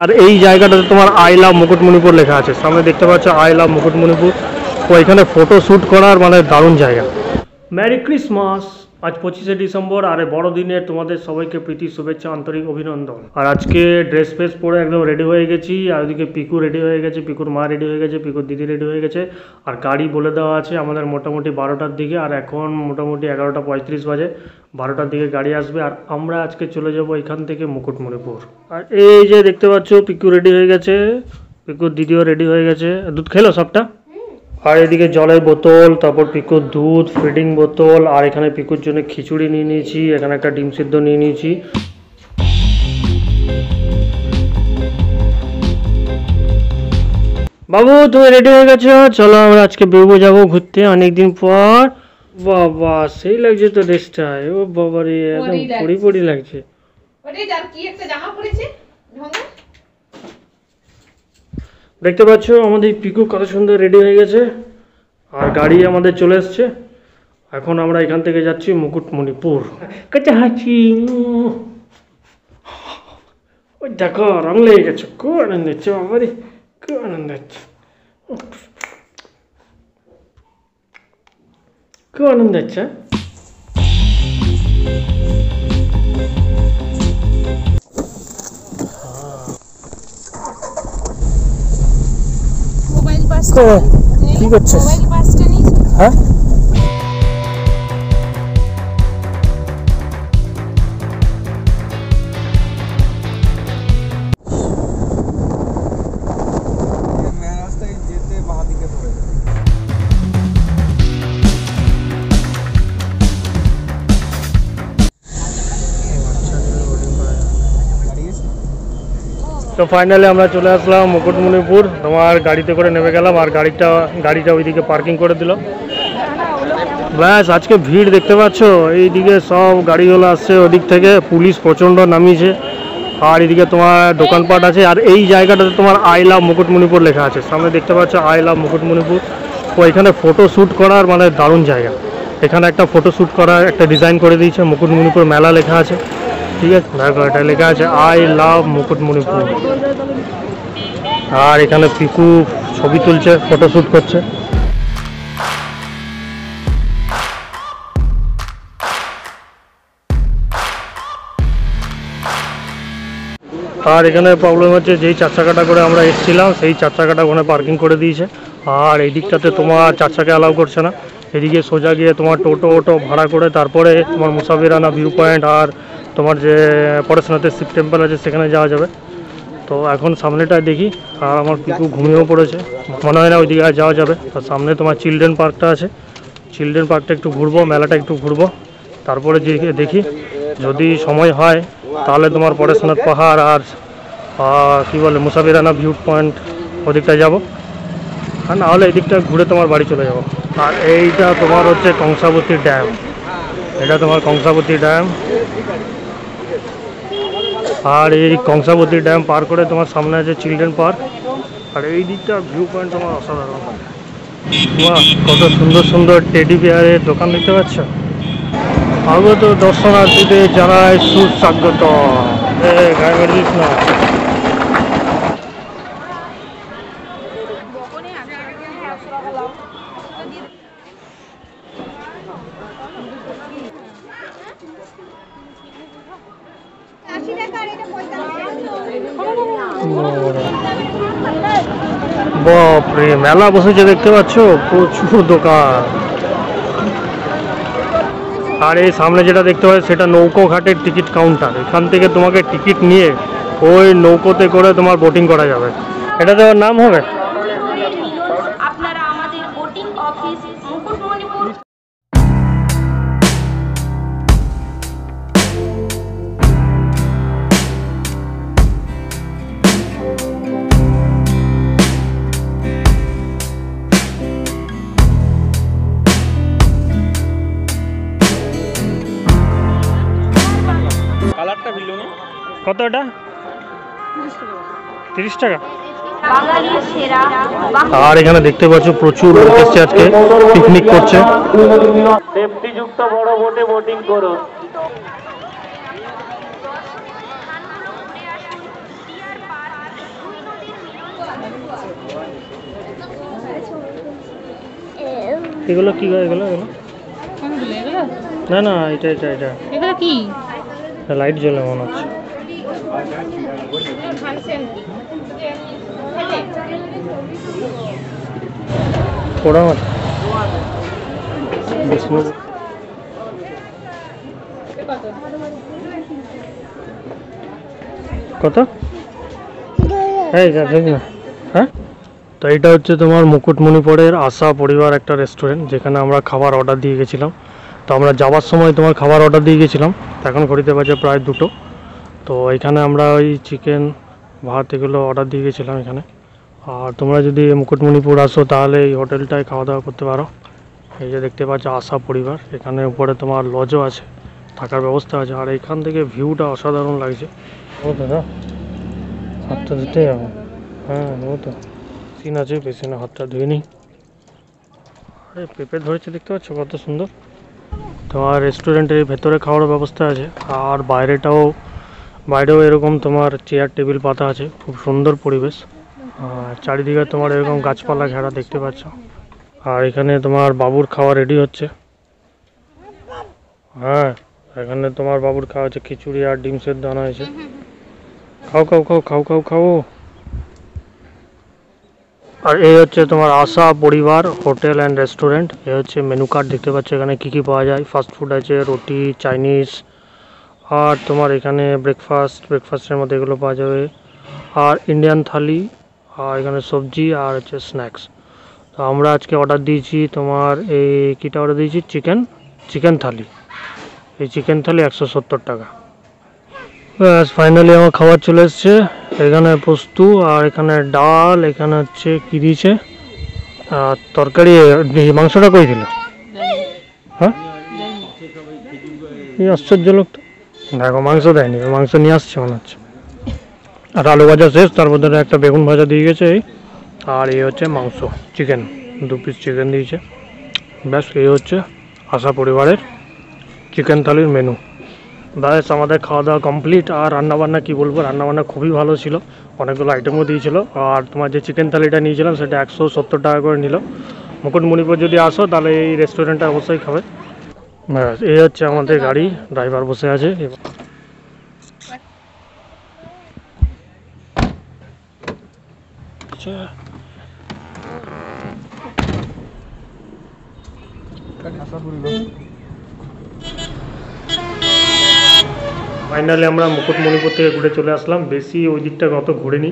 আর এই জায়গাটাতে তোমার আই লাভ মুকুটমণিপুর লেখা আছে, সামনে দেখতে পাচ্ছ আই লাভ মুকুটমণিপুর। তো এখানে ফটো শ্যুট করার মানে দারুণ জায়গা। Merry Christmas. আজ 25শে ডিসেম্বর, আর বড়দিনে তোমাদের সবাইকে প্রীতি শুভেচ্ছা, আন্তরিক অভিনন্দন। আর আজকে ড্রেস ফ্রেস পরে একদম রেডি হয়ে গেছি। আর ওদিকে পিকু রেডি হয়ে গেছে, পিকুর মা রেডি হয়ে গেছে, পিকুর দিদি রেডি হয়ে গেছে। আর গাড়ি বলে দেওয়া আছে আমাদের মোটামুটি 12টার দিকে, আর এখন মোটামুটি 11:35 বাজে। 12টার দিকে গাড়ি আসবে, আর আমরা আজকে চলে যাব এখান থেকে মুকুটমণিপুর। আর এই যে দেখতে পাচ্ছ পিকু রেডি হয়ে গেছে, পিকুর দিদিও রেডি হয়ে গেছে। দুধ খেলো সবটা। আর এদিকে জলের বোতল, তারপর পিকুর দুধ, ফিডিং বোতল, আর এখানে পিকুর জন্য খিচুড়ি নিয়ে নিয়েছি, এখানে একটা ডিম সিদ্ধ নিয়ে নিয়েছি। বাবু তুমি রেডি হয়ে গেছো? চলো আমরা আজকে বেরোবো, যাবো ঘুরতে অনেকদিন পর। বাবা সেই লাগছে তো ড্রেসটা, ও বাবা রে একদম পরি পরি লাগছে। দেখতে পাচ্ছ আমাদের পিকু কত সুন্দর রেডি হয়ে গেছে, আর গাড়ি আমাদের চলে এসছে। এখন আমরা এখান থেকে যাচ্ছি মুকুটমণিপুর। কাছাকাছি ওই দেখো রং লেগে গেছে, খুব আনন্দ হচ্ছে বাবারে, খুব আনন্দ হচ্ছে, খুব আনন্দ হচ্ছে। কি করছিস? হ্যাঁ তো ফাইনালি আমরা চলে আসলাম মুকুটমণিপুর। তোমার গাড়িতে করে নেমে গেলাম, আর গাড়িটা ওইদিকে পার্কিং করে দিল। ব্যাস আজকে ভিড় দেখতে পাচ্ছ, এইদিকে সব গাড়িগুলো আসছে ওদিক থেকে, পুলিশ প্রচণ্ড নামিয়েছে। আর এদিকে তোমার দোকানপাট আছে, আর এই জায়গাটাতে তোমার আই লাভ মুকুটমণিপুর লেখা আছে, সামনে দেখতে পাচ্ছ আই লাভ মুকুটমণিপুর। তো এখানে ফটো শ্যুট করার মানে দারুণ জায়গা। এখানে একটা ফটো শ্যুট করার একটা ডিজাইন করে দিয়েছে, মুকুটমণিপুর মেলা লেখা আছে, ঠিক আছে। দেখো এটা লেখা আছে আই লাভ মুকুটমণিপুর। আর এখানে পিকু ছবি তুলছে, ফটো শ্যুট করছে। আর এখানে প্রবলেম হচ্ছে, যেই 4 চাকাটা করে আমরা এসেছিলাম সেই 4 চাকাটা ওখানে পার্কিং করে দিয়েছে। আর এই দিকটাতে তোমার 4 চাকা অ্যালাউ করছে না। এদিকে সোজা গিয়ে তোমার টোটো ভাড়া করে তারপরে তোমার মুসাফিরানা ভিউ পয়েন্ট আর তোমার যে পরেশনাথের শিব টেম্পল আছে সেখানে যাওয়া যাবে। তো এখন সামনেটায় দেখি, আর আমার পিকু ঘুমিয়েও পড়েছে, মনে হয় না ওইদিকে আর যাওয়া যাবে। তো সামনে তোমার চিলড্রেন পার্কটা আছে, চিলড্রেন পার্কটা একটু ঘুরবো, মেলাটা একটু ঘুরবো, তারপরে দেখি যদি সময় হয় তাহলে তোমার পরেশনাথ পাহাড় আর কী বলে মুসাফিরানা ভিউ পয়েন্ট ওদিকটা যাব, আর নাহলে এদিকটা ঘুরে তোমার বাড়ি চলে যাব। আর এইটা তোমার হচ্ছে কংসাবতী ড্যাম, এটা তোমার কংসাবতী ড্যাম। আর এই কংসাবতী ড্যাম পার করে তোমার সামনে আছে চিলড্রেন পার্ক, আর এই দিকটা ভিউ পয়েন্ট তোমার অসাধারণ। বাহ কত সুন্দর সুন্দর টেডি বিয়ারের দোকান দেখতে পাচ্ছ। আগত দর্শনার্থীদের জানায় সুস্বাগত। গায়ে মেরিস না। বাপরে মেলা বসেছে দেখতে পাচ্ছ, প্রচুর দোকান। আর এই সামনে যেটা দেখতে পাচ্ছ সেটা নৌকো ঘাটের টিকিট কাউন্টার, এখান থেকে তোমাকে টিকিট নিয়ে ওই নৌকোতে করে তোমার বোটিং করা যাবে। এটা তো নাম হবে কত? এটা 30 টাকা। আর এখানে দেখতে পাচ্ছ প্রচুর লোক এসছে আজকে, পিকনিক করছে। সেফটি যুক্ত বড় বোটে বোটিং করো। এগুলো কি গো এগুলো এগুলো? না না এটা এটা এটা এগুলো কি? লাইট জ্বলে মনে হচ্ছে। পোড়া মাছ বিষ্ণু কত? এই যা দেখ না। হ্যাঁ, তো এটা হচ্ছে তোমার মুকুটমণিপুরের আশা পরিবার একটা রেস্টুরেন্ট, যেখানে আমরা খাবার অর্ডার দিয়ে গেছিলাম। তো আমরা যাওয়ার সময় তোমার খাবার অর্ডার দিয়ে গেছিলাম, এখন ঘড়িতে বাজে প্রায় 2টো। তো এখানে আমরা ওই চিকেন ভাত এগুলো অর্ডার দিয়ে গেছিলাম এখানে। আর তোমরা যদি মুকুটমণিপুর আসো তাহলে এই হোটেলটায় খাওয়া দাওয়া করতে পারো। এই যে দেখতে পাচ্ছ আশা পরিবার, এখানে উপরে তোমার লজও আছে, থাকার ব্যবস্থা আছে। আর এখান থেকে ভিউটা অসাধারণ লাগছে। ও দাদা হাতটা ধুতে যাবো? হ্যাঁ ও তো সিন আছে, পেছনে হাতটা ধুয়ে নিই। আরে পেঁপে ধরেছে দেখতে পাচ্ছ কত সুন্দর। তোমার রেস্টুরেন্টের ভেতরে খাওয়ার ব্যবস্থা আছে, আর বাইরেও এরকম তোমার চেয়ার টেবিল পাতা আছে, খুব সুন্দর পরিবেশ। আর চারিদিকে তোমার এরকম গাছপালা ঘেরা দেখতে পাচ্ছ। আর এখানে তোমার বাবুর খাওয়া রেডি হচ্ছে। হ্যাঁ, এখানে তোমার বাবুর খাওয়া হচ্ছে, খিচুড়ি আর ডিম সেদ্ধ আনা হয়েছে। খাও খাও খাও খাও খাও খাও। আর এই হচ্ছে তোমার আশা পরিবার হোটেল অ্যান্ড রেস্টুরেন্ট। এই হচ্ছে মেনু কার্ড, দেখতে পাচ্ছ এখানে কী কী পাওয়া যায়। ফাস্ট ফুড আছে, রুটি, চাইনিজ, আর তোমার এখানে ব্রেকফাস্টের মধ্যে এগুলো পাওয়া যাবে। আর ইন্ডিয়ান থালি, আর এখানে সবজি, আর হচ্ছে স্ন্যাক্স। তো আমরা আজকে অর্ডার দিয়েছি তোমার এই কীটা অর্ডার দিয়েছি, চিকেন থালি। এই চিকেন থালি 170 টাকা। ব্যাস ফাইনালি আমার খাবার চলে এসছে। এখানে পোস্তু, আর এখানে ডাল, এখানে হচ্ছে কি দিয়েছে, আর তরকারি। মাংসটা কই দিল? হ্যাঁ, এই আশ্চর্য লোক তো। দেখো মাংস দেয়নি, মাংস নিয়ে আসছে মনে হচ্ছে। আর আলু ভাজা শেষ, তার মধ্যে একটা বেগুন ভাজা দিয়ে গেছে এই। আর এই হচ্ছে মাংস, চিকেন, 2 পিস চিকেন দিয়েছে। ব্যাস এই হচ্ছে আশা পরিবারের চিকেন থালির মেনু। ব্যাস আমাদের খাওয়া দাওয়া কমপ্লিট। আর রান্নাবান্না কি বলবো, রান্নাবান্না খুবই ভালো ছিল, অনেকগুলো আইটেমও দিয়েছিল। আর তোমার যে চিকেন থালিটা নিয়েছিলাম সেটা 170 টাকা করে নিল। মুকুটমণিপুর যদি আসো তাহলে এই রেস্টুরেন্টটা অবশ্যই খাবে। ব্যাস এই হচ্ছে আমাদের গাড়ি, ড্রাইভার বসে আছে। ফাইনালি আমরা মুকুটমণিপুর থেকে ঘুরে চলে আসলাম, বেশি ওই দিকটা অত ঘুরিনি।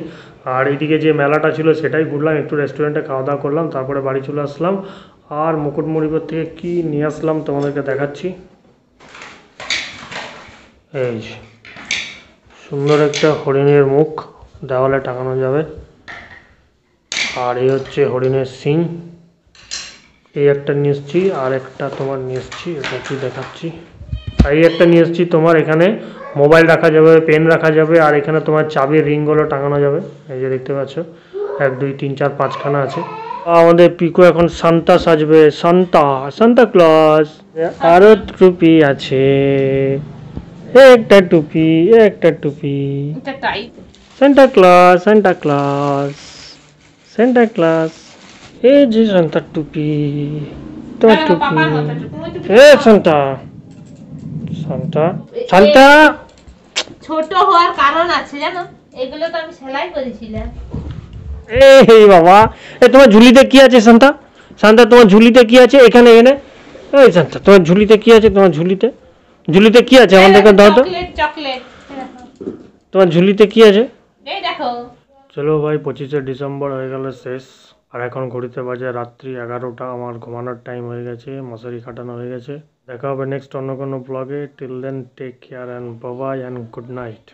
আর এইদিকে যে মেলাটা ছিল সেটাই ঘুরলাম, একটু রেস্টুরেন্টে খাওয়া দাওয়া করলাম, তারপরে বাড়ি চলে আসলাম। আর মুকুটমণিপুর থেকে কি নিয়ে আসলাম তোমাদেরকে দেখাচ্ছি। এই যে সুন্দর একটা হরিণের মুখ, দেওয়ালে টাঙানো যাবে। আর এই হচ্ছে হরিণের শিং। এই একটা নিয়ে এসছি, আর একটা তোমার নিয়ে এসছি, এটা কি দেখাচ্ছি। আর এই একটা নিয়ে এসছি তোমার, এখানে মোবাইল রাখা যাবে, পেন রাখা যাবে, আর এখানে তোমার চাবির রিংগুলো টাঙানো যাবে। এই যে দেখতে পাচ্ছ 1 2 3 4 5খানা আছে। আমাদের পিকো এখন সান্তা সাজবে, সান্তা ক্লজ। আরো টুপি আছে, একটা টুপি, একটা টুপি। Santa Claus, Santa Claus, Santa Claus. এই যে সান্তার টুপি, তোমার টুপি। এ সান্তা, সান্তা, সান্তা। ছোট হওয়ার কারণ আছে জানো, এগুলো তো আমি সেলাই করেছিলাম। এই বাবা, তোমার ঝুলিতে কি আছে সান্তা? সান্তা তোমার ঝুলিতে কি আছে? এখানে এনে এই সান্তা তোমার ঝুলিতে কি আছে? তোমার ঝুলিতে কি আছে আমাদেরকে দাও তো। চকলেট তোমার ঝুলিতে কি আছে? এই দেখো। চলো ভাই, 25শে ডিসেম্বর হয়ে গেল শেষ। আর এখন ঘড়িতে বাজে রাত্রি 11টা, আমার ঘুমানোর টাইম হয়ে গেছে, মশারি খাটানো হয়ে গেছে। দেখা হবে নেক্সট অন্য কোনো ব্লগে। Till then take care and bye bye and good night.